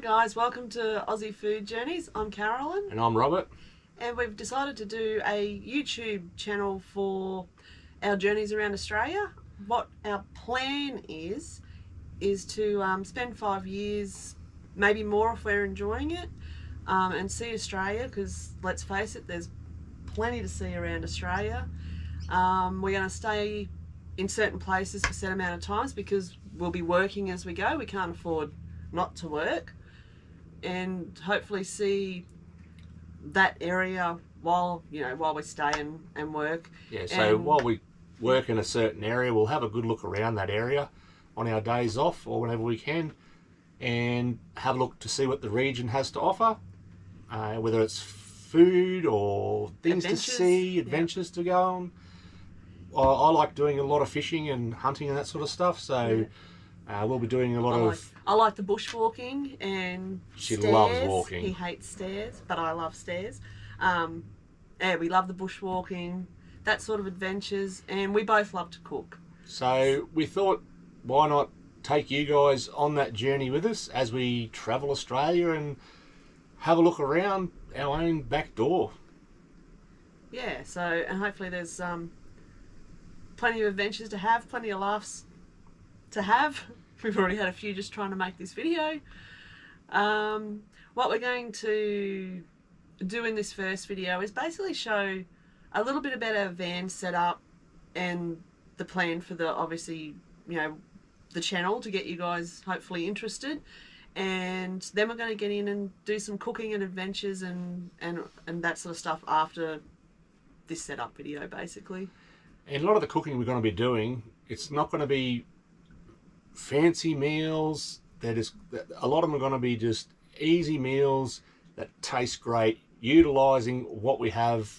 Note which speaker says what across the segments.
Speaker 1: guys, welcome to Aussie Food Journeys. I'm Carolyn.
Speaker 2: And I'm Robert.
Speaker 1: And we've decided to do a YouTube channel for our journeys around Australia. What our plan is to spend 5 years, maybe more if we're enjoying it, and see Australia, because let's face it, there's plenty to see around Australia. We're going to stay in certain places for a set amount of times because we'll be working as we go. We can't afford not to work, and hopefully see that area while we stay and work.
Speaker 2: Yeah, so while we work in a certain area, we'll have a good look around that area on our days off or whenever we can, and have a look to see what the region has to offer, whether it's food or things to see, adventures to go on. I like doing a lot of fishing and hunting and that sort of stuff, so we'll be doing a lot of...
Speaker 1: I like the bushwalking and
Speaker 2: She
Speaker 1: stairs.
Speaker 2: loves walking.
Speaker 1: He hates stairs, but I love stairs. Yeah, we love the bushwalking, that sort of adventures, and we both love to cook.
Speaker 2: So we thought, why not take you guys on that journey with us as we travel Australia and have a look around our own back door.
Speaker 1: Yeah, so, and hopefully there's plenty of adventures to have, plenty of laughs to have. We've already had a few just trying to make this video. What we're going to do in this first video is basically show a little bit about our van setup and the plan for the, obviously, the channel, to get you guys hopefully interested. And then we're going to get in and do some cooking and adventures and that sort of stuff after this setup video, basically.
Speaker 2: And a lot of the cooking we're going to be doing, it's not going to be fancy meals. A lot of them are going to be just easy meals that taste great, utilising what we have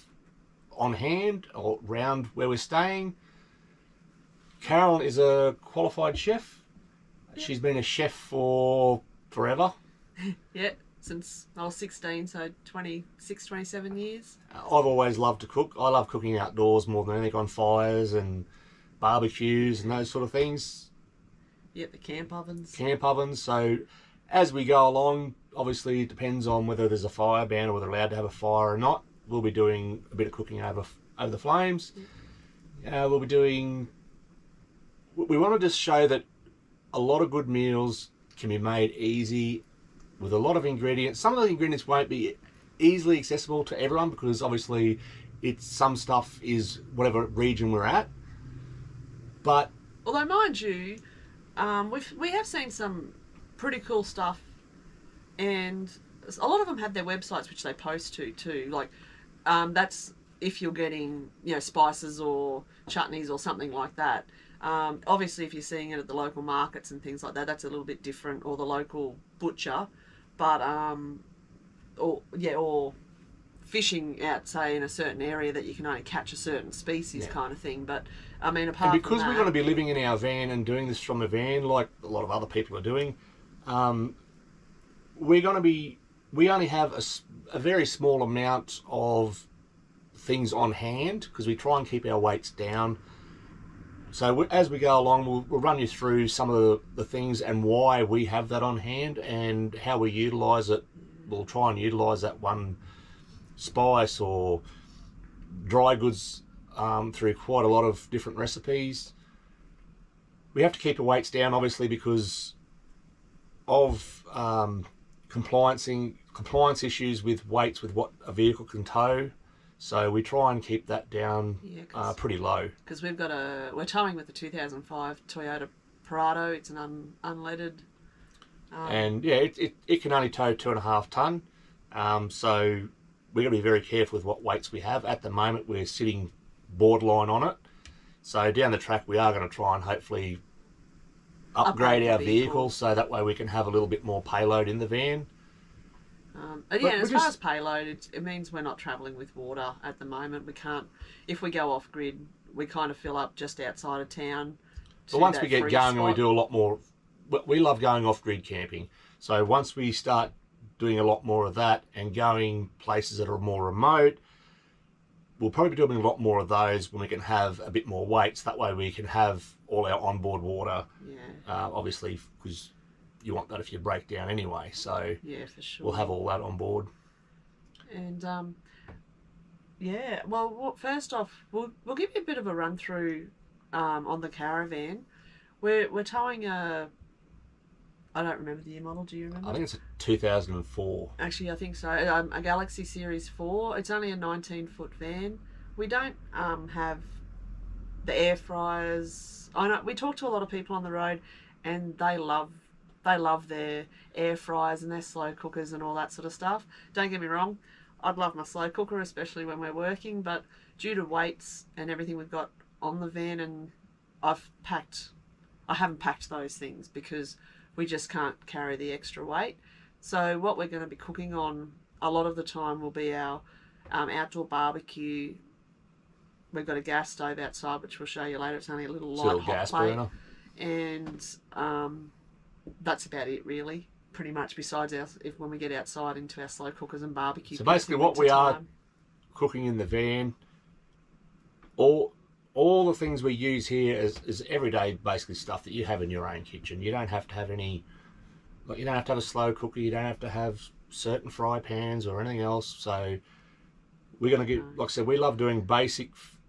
Speaker 2: on hand or around where we're staying. Carolyn is a qualified chef. Yeah. She's been a chef for forever.
Speaker 1: Yeah, since I was 16, so 26, 27 years.
Speaker 2: I've always loved to cook. I love cooking outdoors more than anything, on fires and barbecues and those sort of things.
Speaker 1: Yep, the camp ovens.
Speaker 2: Camp ovens. So as we go along, obviously it depends on whether there's a fire ban or whether we're allowed to have a fire or not. We'll be doing a bit of cooking over the flames. Yep. We'll be doing... We want to just show that a lot of good meals can be made easy with a lot of ingredients. Some of the ingredients won't be easily accessible to everyone because obviously some stuff is whatever region we're at. But
Speaker 1: although, mind you, we have seen some pretty cool stuff, and a lot of them have their websites which they post to too. Like that's if you're getting spices or chutneys or something like that. Obviously, if you're seeing it at the local markets and things like that, that's a little bit different, or the local butcher. But or fishing out, say, in a certain area that you can only catch a certain species, kind of thing. But I mean, apart from that,
Speaker 2: because we're going to be living in our van and doing this from a van, like a lot of other people are doing, we only have a very small amount of things on hand because we try and keep our weights down. So as we go along, we'll run you through some of the things and why we have that on hand and how we utilise it. We'll try and utilise that one spice or dry goods through quite a lot of different recipes. We have to keep the weights down, obviously, because of compliance issues with weights with what a vehicle can tow. So we try and keep that down pretty low. Because
Speaker 1: we're towing with the 2005 Toyota Prado. It's an unleaded.
Speaker 2: And yeah, it can only tow 2.5 tonne. So we've got to be very careful with what weights we have. At the moment, we're sitting borderline on it. So down the track, we are going to try and hopefully upgrade our vehicle so that way we can have a little bit more payload in the van.
Speaker 1: As far as payload, it means we're not travelling with water at the moment. We can't, if we go off grid, we kind of fill up just outside of town.
Speaker 2: But once we get going and we do a lot more, we love going off grid camping. So once we start doing a lot more of that and going places that are more remote, we'll probably be doing a lot more of those when we can have a bit more weights. That way we can have all our onboard water, obviously, because you want that if you break down anyway. So
Speaker 1: Yeah, for sure.
Speaker 2: we'll have all that on board.
Speaker 1: And yeah, well, first off, we'll give you a bit of a run through on the caravan. We're towing I don't remember the year model. Do you remember?
Speaker 2: I think it's a 2004.
Speaker 1: Actually, I think so. A Galaxy Series 4. It's only a 19-foot van. We don't have the air fryers. I know we talk to a lot of people on the road, and they love their air fryers and their slow cookers and all that sort of stuff. Don't get me wrong, I'd love my slow cooker, especially when we're working, but due to weights and everything we've got on the van, and I haven't packed those things because we just can't carry the extra weight. So what we're going to be cooking on a lot of the time will be our outdoor barbecue. We've got a gas stove outside, which we'll show you later. It's only a little light hot
Speaker 2: gas
Speaker 1: plate.
Speaker 2: burner.
Speaker 1: And that's about it, really. Pretty much, besides when we get outside into our slow cookers and barbecue.
Speaker 2: So basically what we are cooking in the van, all the things we use here is everyday basically stuff that you have in your own kitchen. You don't have to have any, like, you don't have to have a slow cooker, you don't have to have certain fry pans or anything else. So we're going to get, like I said, we love doing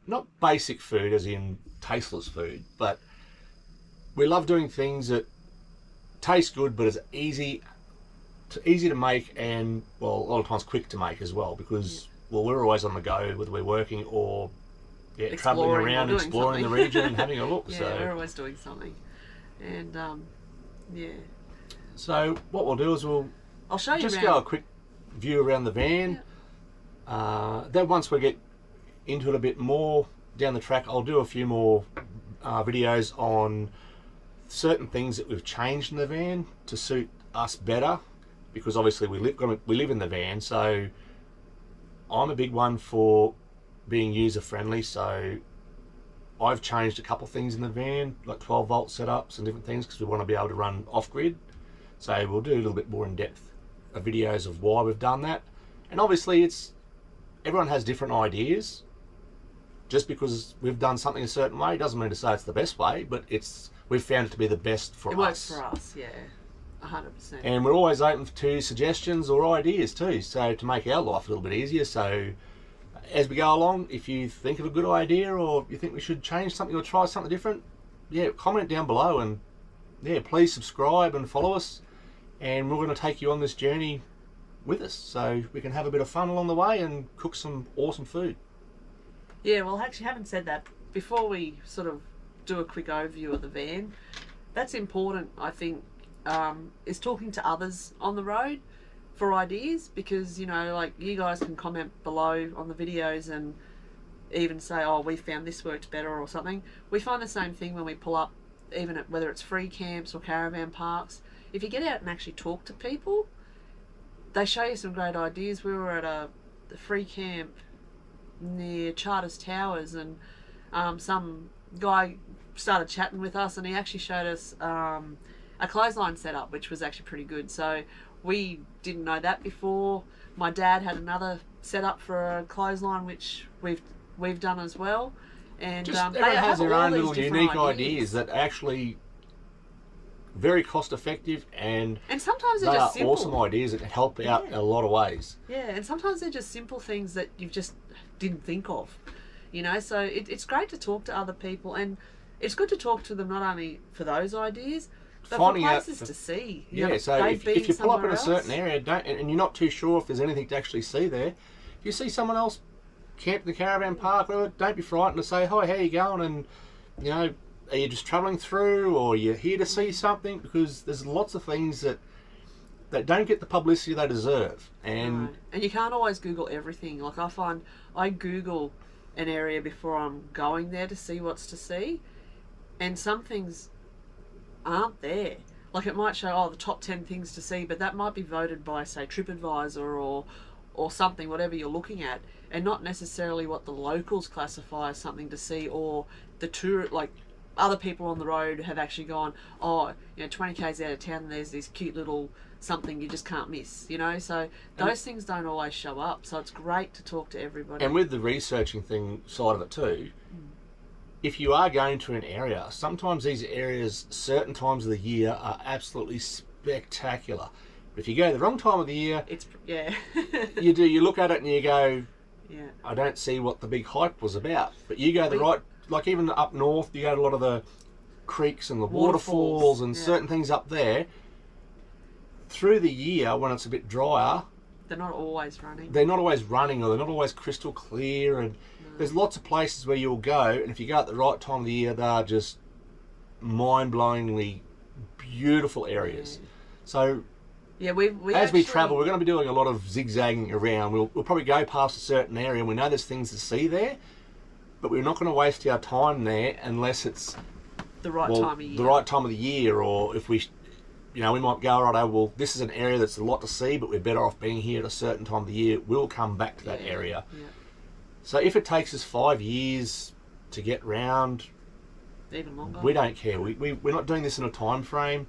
Speaker 2: not basic food as in tasteless food, but we love doing things that taste good but is easy to make, and well, a lot of times quick to make as well, because well, we're always on the go, whether we're working or travelling around, exploring the region and having a look.
Speaker 1: Yeah,
Speaker 2: so
Speaker 1: we're always doing something. And yeah.
Speaker 2: So what we'll do is
Speaker 1: I'll show you
Speaker 2: just
Speaker 1: around.
Speaker 2: go a quick view around the van. Then once we get into it a bit more down the track, I'll do a few more videos on certain things that we've changed in the van to suit us better, because obviously we live in the van. So I'm a big one for being user friendly, so I've changed a couple things in the van, like 12-volt setups and different things, because we want to be able to run off-grid. So we'll do a little bit more in-depth videos of why we've done that. And obviously everyone has different ideas. Just because we've done something a certain way doesn't mean to say it's the best way, but we've found it to be the best for us.
Speaker 1: It works for us, yeah, 100%.
Speaker 2: And we're always open to suggestions or ideas too, so to make our life a little bit easier. So as we go along, if you think of a good idea or you think we should change something or try something different, yeah, comment down below, and yeah, please subscribe and follow us, and we're going to take you on this journey with us so we can have a bit of fun along the way and cook some awesome food.
Speaker 1: Yeah, well, actually, having said that, before we sort of do a quick overview of the van, that's important, I think, is talking to others on the road for ideas, because, you know, like, you guys can comment below on the videos and even say, oh, we found this worked better or something. We find the same thing when we pull up, even at whether it's free camps or caravan parks. If you get out and actually talk to people, they show you some great ideas. We were at the free camp near Charters Towers, and some guy started chatting with us, and he actually showed us a clothesline setup, which was actually pretty good. So we didn't know that before. My dad had another setup for a clothesline, which we've done as well. And
Speaker 2: everyone has their own little unique ideas that are actually very cost effective, and
Speaker 1: sometimes
Speaker 2: they
Speaker 1: they're
Speaker 2: are
Speaker 1: just simple.
Speaker 2: awesome ideas that help out in a lot of ways.
Speaker 1: Yeah, and sometimes they're just simple things that you've just didn't think of, you know. So it's great to talk to other people, and it's good to talk to them not only for those ideas, but for places to see.
Speaker 2: Yeah, so if you pull up in a certain area and you're not too sure if there's anything to actually see there, if you see someone else camp in the caravan park, don't be frightened to say, hi, how you going? And, you know, are you just travelling through, or you're here to see something? Because there's lots of things that don't get the publicity they deserve. And
Speaker 1: you can't always Google everything. Like, I find I Google an area before I'm going there to see what's to see, and some things aren't there. Like, it might show, the top 10 things to see, but that might be voted by, say, TripAdvisor or something, whatever you're looking at, and not necessarily what the locals classify as something to see, or the tour, like, other people on the road have actually gone, 20 k's out of town, and there's this cute little something you just can't miss, you know. So those things don't always show up, so it's great to talk to everybody.
Speaker 2: And with the researching thing side of it too, if you are going to an area, sometimes these areas certain times of the year are absolutely spectacular. But if you go the wrong time of the year,
Speaker 1: It's yeah.
Speaker 2: you look at it and you go,
Speaker 1: Yeah.
Speaker 2: I don't see what the big hype was about. But you go the right, like even up north, you go to a lot of the creeks and the waterfalls and certain things up there. Through the year, when it's a bit drier,
Speaker 1: They're not always running.
Speaker 2: they're not always running, or they're not always crystal clear. And there's lots of places where you'll go, and if you go at the right time of the year, they're just mind-blowingly beautiful areas. So
Speaker 1: Yeah, we
Speaker 2: as we travel, we're going to be doing a lot of zigzagging around. We'll probably go past a certain area, and we know there's things to see there, but we're not going to waste our time there unless it's
Speaker 1: the right time of year.
Speaker 2: the right time of the year, or if we might go, right, well, this is an area that's a lot to see, but we're better off being here at a certain time of the year. We'll come back to that area.
Speaker 1: Yeah.
Speaker 2: So if it takes us 5 years to get round,
Speaker 1: Even longer.
Speaker 2: we don't care. We're not doing this in a time frame,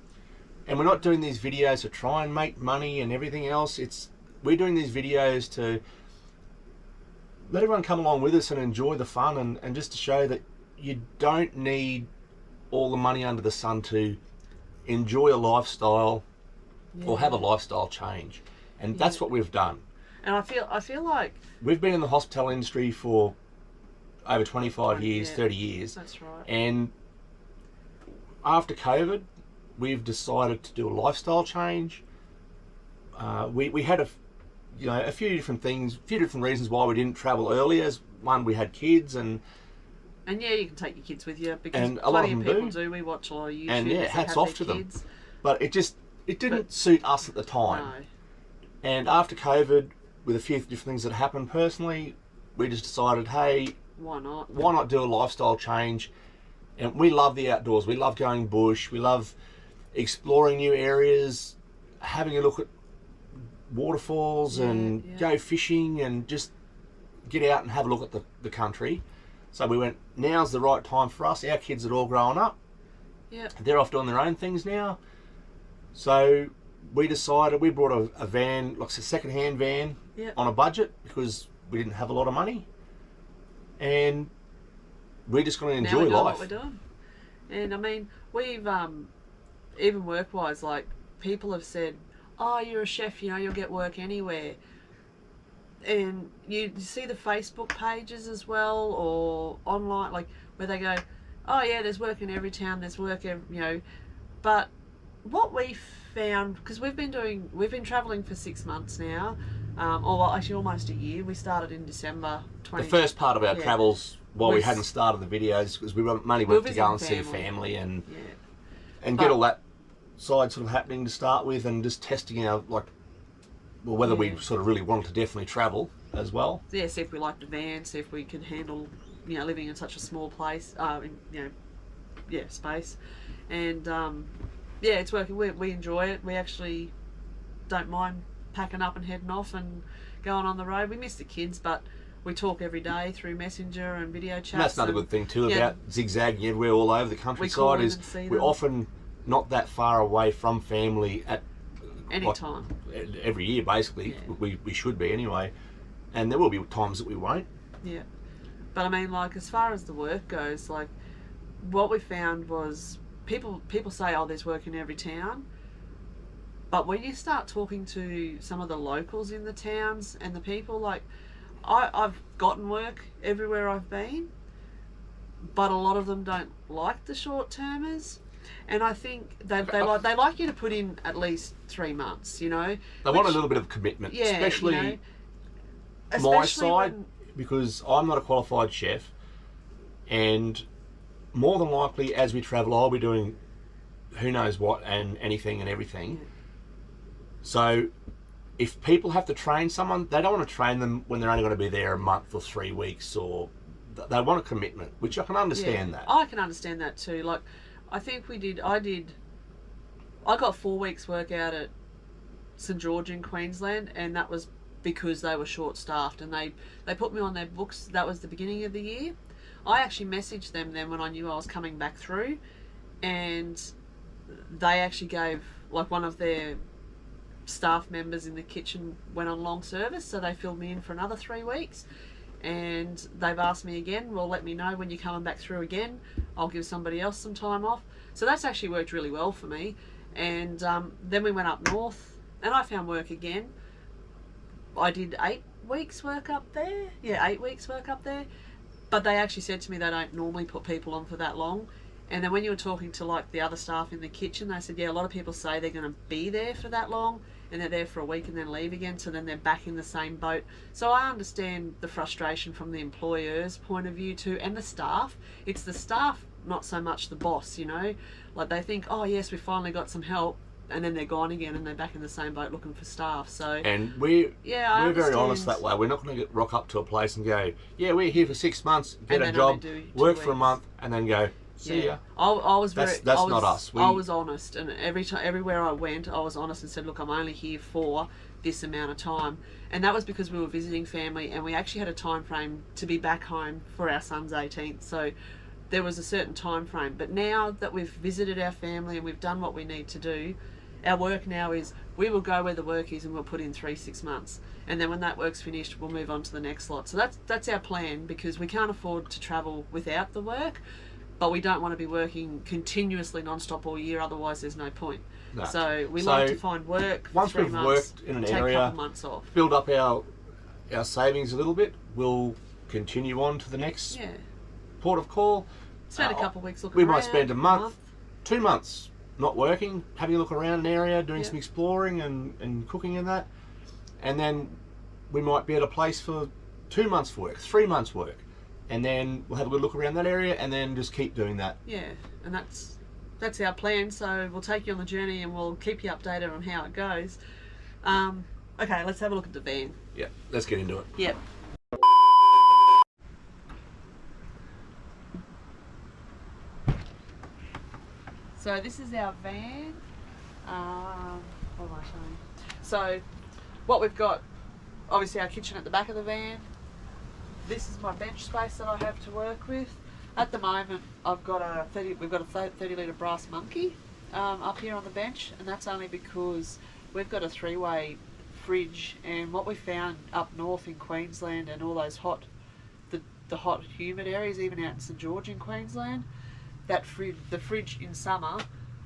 Speaker 2: and we're not doing these videos to try and make money and everything else. We're doing these videos to let everyone come along with us and enjoy the fun, and just to show that you don't need all the money under the sun to enjoy a lifestyle or have a lifestyle change. And that's what we've done.
Speaker 1: And I feel like
Speaker 2: We've been in the hospitality industry for over 25 years, 30 years.
Speaker 1: That's right.
Speaker 2: And after COVID, we've decided to do a lifestyle change. We had a few different things, a few different reasons why we didn't travel earlier. One, we had kids, and
Speaker 1: yeah, you can take your kids with you, because
Speaker 2: and a lot of them
Speaker 1: people do. We watch a lot of YouTube.
Speaker 2: And hats off to them. But it didn't suit us at the time.
Speaker 1: No.
Speaker 2: And after COVID, with a few different things that happened personally, we just decided, hey,
Speaker 1: Why not?
Speaker 2: why not do a lifestyle change? And we love the outdoors. We love going bush. We love exploring new areas, having a look at waterfalls and go fishing, and just get out and have a look at the country. So we went, now's the right time for us. Our kids are all growing up.
Speaker 1: Yeah.
Speaker 2: They're off doing their own things now. So we decided, we brought a van, like a second-hand van, on a budget, because we didn't have a lot of money. And we're just going to enjoy life.
Speaker 1: What we're doing. And I mean, we've even work-wise, like, people have said, oh, you're a chef, you'll get work anywhere. And you see the Facebook pages as well, or online, like, where they go, oh yeah, there's work in every town, there's work, but what we found, because we've been travelling for 6 months now, or well, actually almost a year. We started in December 20.
Speaker 2: The first part of our travels, while we hadn't started the videos, because we mainly went to go and see family and get all that side sort of happening to start with, and just testing our, whether we sort of really wanted to definitely travel as well.
Speaker 1: Yeah, see if we liked the van, see if we could handle, living in such a small place, space. And it's working. We enjoy it. We actually don't mind packing up and heading off and going on the road. We miss the kids, but we talk every day through Messenger and video chats.
Speaker 2: And that's another good thing too about zigzagging everywhere all over the countryside, is we're often not that far away from family at
Speaker 1: any time.
Speaker 2: Every year, basically. We should be anyway. And there will be times that we won't.
Speaker 1: Yeah. But I mean, as far as the work goes, what we found was people say, oh, there's work in every town. But when you start talking to some of the locals in the towns and the people, I've gotten work everywhere I've been, but a lot of them don't like the short-termers. And I think they like you to put in at least 3 months, They want
Speaker 2: a little bit of commitment, especially my side, because I'm not a qualified chef, and more than likely as we travel I'll be doing who knows what and anything and everything. So if people have to train someone, they don't want to train them when they're only going to be there a month or 3 weeks, or they want a commitment, which I can understand that.
Speaker 1: I can understand that too. I think I got 4 weeks work out at St George in Queensland, and that was because they were short-staffed, and they put me on their books. That was the beginning of the year. I actually messaged them then when I knew I was coming back through, and they actually gave, one of their staff members in the kitchen went on long service, so they filled me in for another 3 weeks. And they've asked me again, well, let me know when you're coming back through again. I'll give somebody else some time off. So that's actually worked really well for me. And then we went up north and I found work again. I did 8 weeks work up there. Yeah, 8 weeks work up there. But they actually said to me they don't normally put people on for that long. And then when you were talking to like the other staff in the kitchen, they said, yeah, a lot of people say they're going to be there for that long and they're there for a week and then leave again. So then they're back in the same boat. So I understand the frustration from the employer's point of view too, and the staff. It's the staff, not so much the boss, you know. Like they think, oh yes, we finally got some help. And then they're gone again and they're back in the same boat looking for staff. So
Speaker 2: and we're very honest that way. We're not going to rock up to a place and go, yeah, we're here for 6 months, get a job, work for a month, and then go, see ya.
Speaker 1: I was very.
Speaker 2: That's not us.
Speaker 1: I was honest, and everywhere I went, I was honest and said, look, I'm only here for this amount of time, and that was because we were visiting family, and we actually had a time frame to be back home for our son's 18th. So there was a certain time frame. But now that we've visited our family and we've done what we need to do, our work now is we will go where the work is and we'll put in 3-6 months, and then when that work's finished we'll move on to the next lot. So that's our plan, because we can't afford to travel without the work, but we don't want to be working continuously non-stop all year, otherwise there's no point. No. So we like to find work
Speaker 2: once
Speaker 1: for 3
Speaker 2: we've
Speaker 1: months,
Speaker 2: worked in an
Speaker 1: take
Speaker 2: area,
Speaker 1: a couple months off,
Speaker 2: build up our savings a little bit, we'll continue on to the next port of call.
Speaker 1: Spend a couple of weeks looking
Speaker 2: we
Speaker 1: around.
Speaker 2: Might spend a month, 2 months not working, having a look around an area, doing some exploring and cooking and that, and then we might be at a place for 2 months work, 3 months work, and then we'll have a good look around that area and then just keep doing that.
Speaker 1: Yeah, and that's our plan. So we'll take you on the journey and we'll keep you updated on how it goes. Okay, let's have a look at the van.
Speaker 2: Yeah, let's get into it.
Speaker 1: Yep. So this is our van. What am I showing? So what we've got, obviously our kitchen at the back of the van. This is my bench space that I have to work with. At the moment, we've got a 30 litre brass monkey up here on the bench, and that's only because we've got a 3-way fridge, and what we found up north in Queensland and all those the hot humid areas, even out in St George in Queensland, the fridge in summer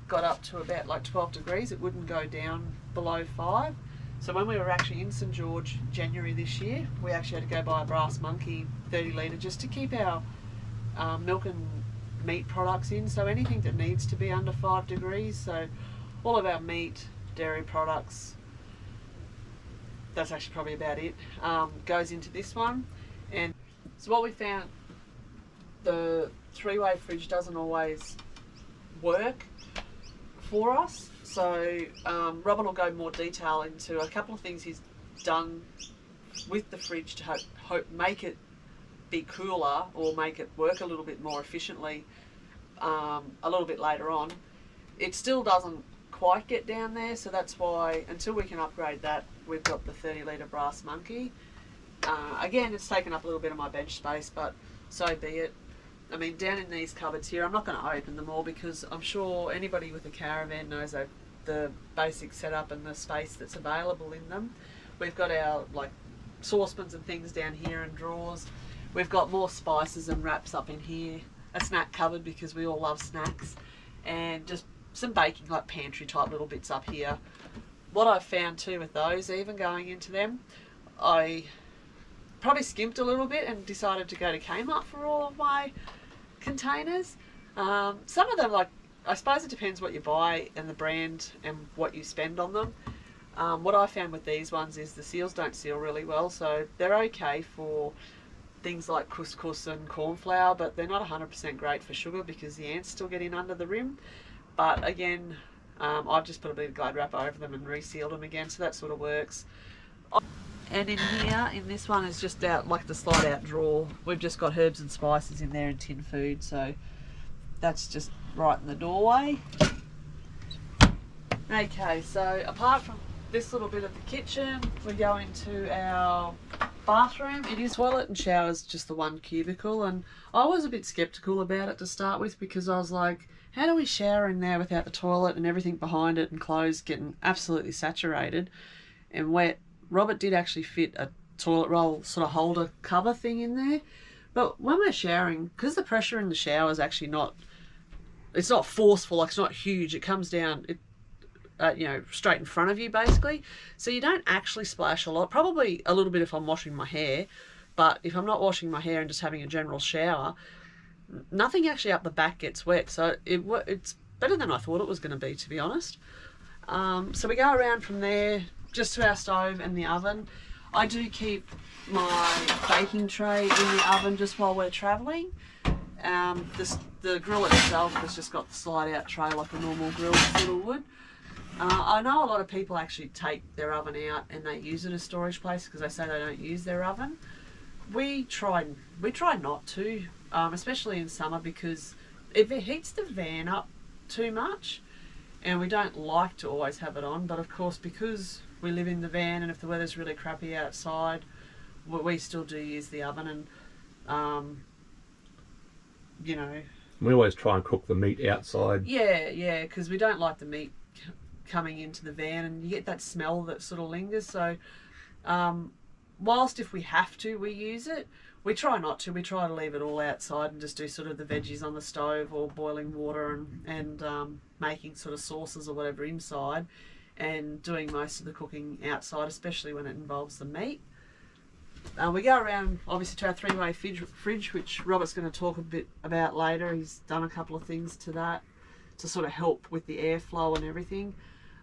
Speaker 1: got up to about like 12 degrees. It wouldn't go down below 5. So when we were actually in St George January this year, we actually had to go buy a brass monkey 30 litre just to keep our milk and meat products in. So anything that needs to be under 5 degrees, so all of our meat, dairy products, that's actually probably about it, goes into this one. And so what we found, the 3-way fridge doesn't always work for us. So Robin will go more detail into a couple of things he's done with the fridge to hope make it be cooler or make it work a little bit more efficiently a little bit later on. It still doesn't quite get down there, so that's why until we can upgrade that, we've got the 30 litre brass monkey. Again, it's taken up a little bit of my bench space, but so be it. I mean, down in these cupboards here, I'm not going to open them all because I'm sure anybody with a caravan knows the basic setup and the space that's available in them. We've got our like saucepans and things down here and drawers. We've got more spices and wraps up in here, a snack cupboard because we all love snacks, and just some baking like pantry type little bits up here. What I've found too with those, even going into them, I probably skimped a little bit and decided to go to Kmart for all of my containers. Some of them, like, I suppose it depends what you buy and the brand and what you spend on them. What I found with these ones is the seals don't seal really well, so they're okay for things like couscous and corn flour, but they're not 100% great for sugar because the ants still get in under the rim. But again, I've just put a bit of Glad wrap over them and resealed them again, so that sort of works. And in here, in this one, is just out like the slide out drawer. We've just got herbs and spices in there and tin food, so that's just right in the doorway. Okay, so apart from this little bit of the kitchen, we go into our bathroom. It is toilet and showers, just the one cubicle, and I was a bit skeptical about it to start with because I was like, how do we shower in there without the toilet and everything behind it and clothes getting absolutely saturated and wet? Robert did actually fit a toilet roll sort of holder cover thing in there, but when we're showering, because the pressure in the shower is actually not, it's not forceful, like it's not huge, it comes down, you know, straight in front of you basically. So you don't actually splash a lot. Probably a little bit if I'm washing my hair, but if I'm not washing my hair and just having a general shower, nothing actually up the back gets wet. So it's better than I thought it was going to be, to be honest. So we go around from there just to our stove and the oven. I do keep my baking tray in the oven just while we're travelling. The grill itself has just got the slide out tray like a normal grill sort of would. I know a lot of people actually take their oven out and they use it as storage place because they say they don't use their oven. We try not to, especially in summer, because if it heats the van up too much, and we don't like to always have it on, but of course because we live in the van and if the weather's really crappy outside, we still do use the oven. And you know,
Speaker 2: we always try and cook the meat outside.
Speaker 1: Yeah, because we don't like the meat coming into the van and you get that smell that sort of lingers. So whilst if we have to, we use it, we try not to. We try to leave it all outside and just do sort of the veggies on the stove or boiling water and making sort of sauces or whatever inside, and doing most of the cooking outside, especially when it involves the meat. We go around obviously to our three-way fridge, which Robert's going to talk a bit about later. He's done a couple of things to that to sort of help with the airflow and everything.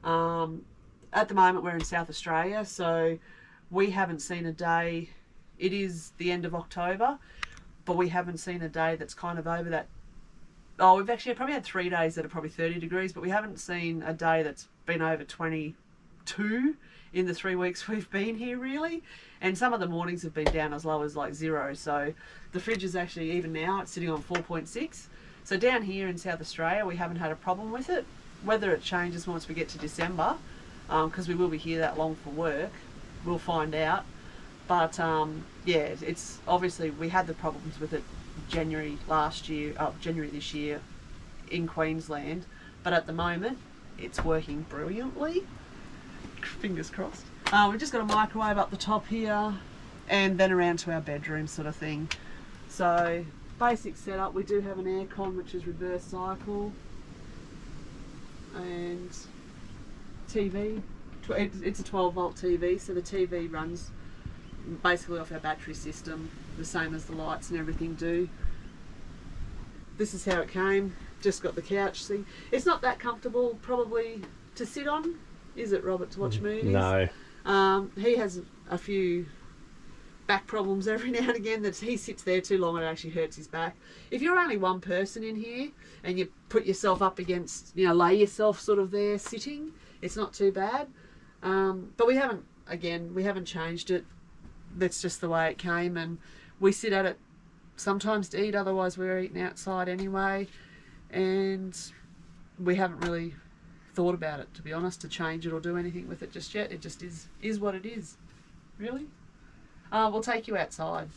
Speaker 1: At the moment we're in South Australia, so we haven't seen a day. It is the end of October, but we haven't seen a day that's kind of over that. Oh, we've actually probably had 3 days that are probably 30 degrees, but we haven't seen a day that's been over 22 in the 3 weeks we've been here, really. And some of the mornings have been down as low as like 0. So the fridge is actually, even now, it's sitting on 4.6. So down here in South Australia, we haven't had a problem with it. Whether it changes once we get to December, because we will be here that long for work, we'll find out. But yeah, it's obviously, we had the problems with it January this year in Queensland, but at the moment it's working brilliantly. Fingers crossed. We've just got a microwave up the top here, and then around to our bedroom sort of thing. So basic setup, we do have an aircon which is reverse cycle, and TV. It's a 12 volt TV, so the TV runs basically off our battery system, the same as the lights and everything do. This is how it came. Just got the couch thing. It's not that comfortable probably to sit on, is it, Robert, to watch movies?
Speaker 2: No.
Speaker 1: He has a few back problems every now and again that he sits there too long and it actually hurts his back. If you're only one person in here and you put yourself up against, you know, lay yourself sort of there sitting, it's not too bad. But we haven't changed it. That's just the way it came, and we sit at it sometimes to eat, otherwise we're eating outside anyway, and we haven't really thought about it, to be honest, to change it or do anything with it just yet. It just is what it is, really. We'll take you outside.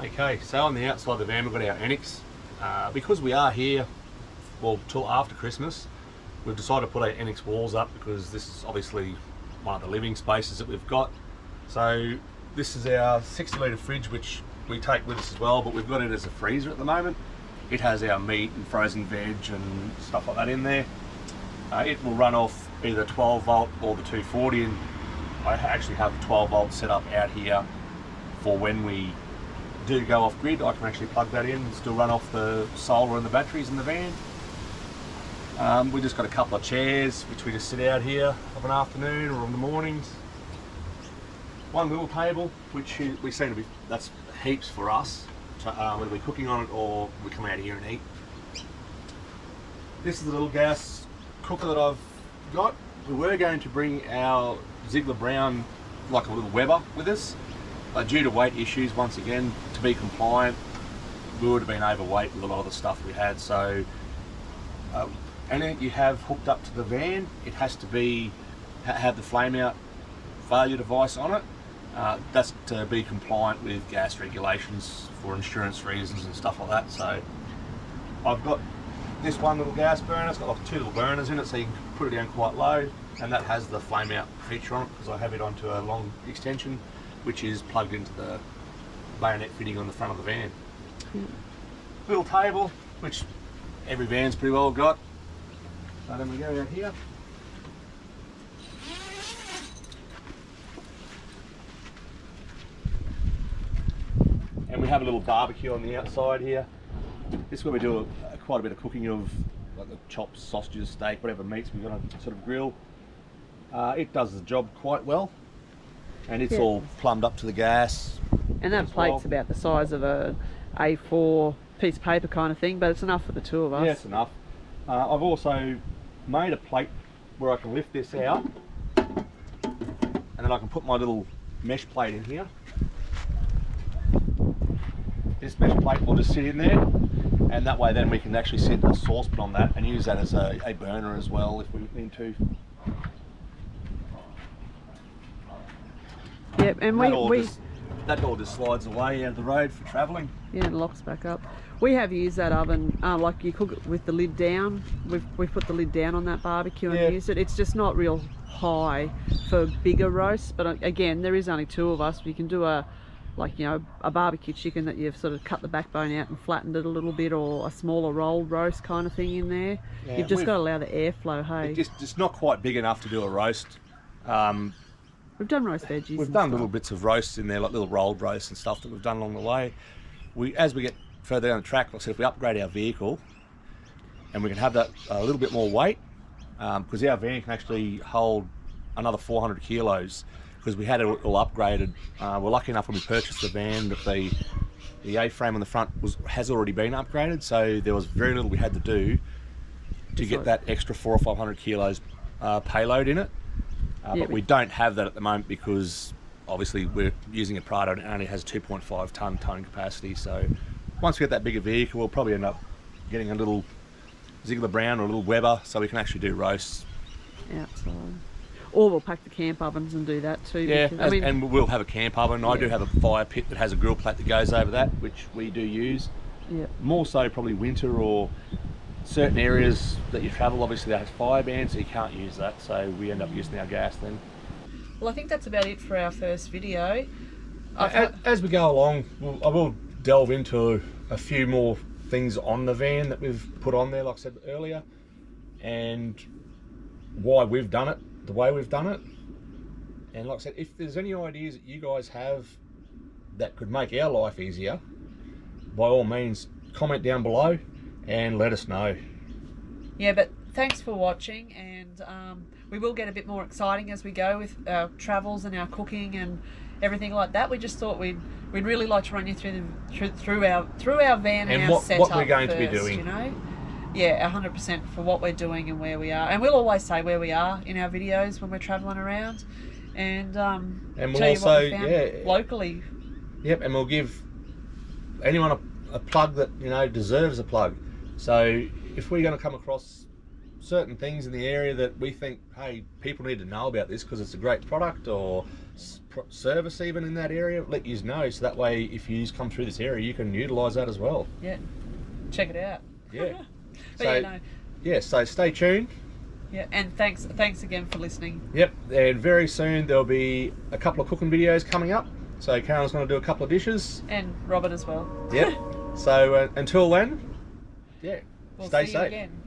Speaker 2: Okay, so on the outside of the van we've got our annex. Because we are here, well, till after Christmas, we've decided to put our annex walls up because this is obviously one of the living spaces that we've got. So this is our 60 litre fridge, which we take with us as well, but we've got it as a freezer at the moment. It has our meat and frozen veg and stuff like that in there. It will run off either 12 volt or the 240, and I actually have 12 volt set up out here for when we do go off grid. I can actually plug that in and still run off the solar and the batteries in the van. We just got a couple of chairs which we just sit out here of an afternoon or in the mornings. One little table which we seem to be, that's heaps for us, whether we're cooking on it or we come out here and eat. This is the little gas cooker that I've got. We were going to bring our Ziegler Brown, like a little Weber, with us. Due to weight issues, once again, to be compliant, we would have been overweight with a lot of the stuff we had. So anything you have hooked up to the van, it has to have the flame out failure device on it. That's to be compliant with gas regulations for insurance reasons and stuff like that. So I've got this one little gas burner. It's got like 2 little burners in it, so you can put it down quite low, and that has the flame out feature on it because I have it onto a long extension which is plugged into the bayonet fitting on the front of the van. Little table, which every van's pretty well got. So then we go out here. And we have a little barbecue on the outside here. This is where we do quite a bit of cooking of like the chopped sausages, steak, whatever meats we're going to sort of grill. It does the job quite well, and it's all plumbed up to the gas.
Speaker 1: And that plate's about the size of a A4 piece of paper kind of thing, but it's enough for the two of us.
Speaker 2: Yeah, it's enough. I've also made a plate where I can lift this out, and then I can put my little mesh plate in here. This mesh plate will just sit in there, and that way then we can actually set a saucepan on that and use that as a burner as well if we need to.
Speaker 1: Yep, and
Speaker 2: that all just slides away out of the road for travelling.
Speaker 1: Yeah, and locks back up. We have used that oven, like you cook it with the lid down. We've put the lid down on that barbecue and used it. It's just not real high for bigger roasts, but again, there is only two of us. We can do a barbecue chicken that you've sort of cut the backbone out and flattened it a little bit, or a smaller rolled roast kind of thing in there. Yeah, you've just got to allow the airflow, hey?
Speaker 2: It's not quite big enough to do a roast.
Speaker 1: We've done roast veggies.
Speaker 2: We've done little bits of roasts in there, like little rolled roasts and stuff that we've done along the way. As we get further down the track, like I said, if we upgrade our vehicle and we can have that a little bit more weight, because our van can actually hold another 400 kilos, because we had it all upgraded. We're lucky enough when we purchased the van that the A-frame on the front has already been upgraded, so there was very little we had to do to get that extra 400 or 500 kilos payload in it. But we don't have that at the moment because obviously we're using a Prado and it only has 2.5 ton towing capacity. So once we get that bigger vehicle, we'll probably end up getting a little Ziegler Brown or a little Weber, so we can actually do roasts
Speaker 1: outside. Or we'll pack the camp ovens and do that too.
Speaker 2: Yeah, and we'll have a camp oven. I do have a fire pit that has a grill plate that goes over that, which we do use.
Speaker 1: Yeah.
Speaker 2: More so probably winter or certain areas that you travel, obviously they have fire bans, so you can't use that, so we end up using our gas then.
Speaker 1: Well, I think that's about it for our first video.
Speaker 2: As we go along, I will delve into a few more things on the van that we've put on there, like I said earlier, and why we've done it the way we've done it. And like I said, if there's any ideas that you guys have that could make our life easier, by all means comment down below and let us know.
Speaker 1: Yeah, but thanks for watching, and we will get a bit more exciting as we go with our travels and our cooking and everything like that. We just thought we'd really like to run you through our van and our setup
Speaker 2: what we're going
Speaker 1: first,
Speaker 2: to be doing.
Speaker 1: You know, yeah, 100% for what we're doing and where we are, and we'll always say where we are in our videos when we're traveling around, and
Speaker 2: we'll
Speaker 1: tell
Speaker 2: also
Speaker 1: you what we found locally.
Speaker 2: Yep, and we'll give anyone a plug that deserves a plug. So if we're going to come across certain things in the area that we think, hey, people need to know about this because it's a great product or service even in that area, let you know, so that way if you come through this area you can utilise that as well.
Speaker 1: Yeah, check it out.
Speaker 2: Yeah.
Speaker 1: So
Speaker 2: stay tuned.
Speaker 1: Yeah, and thanks again for listening.
Speaker 2: Yep, and very soon there'll be a couple of cooking videos coming up. So Karen's going to do a couple of dishes.
Speaker 1: And Robert as well.
Speaker 2: Yep. So until then,
Speaker 1: we'll
Speaker 2: stay
Speaker 1: see
Speaker 2: safe.
Speaker 1: You again.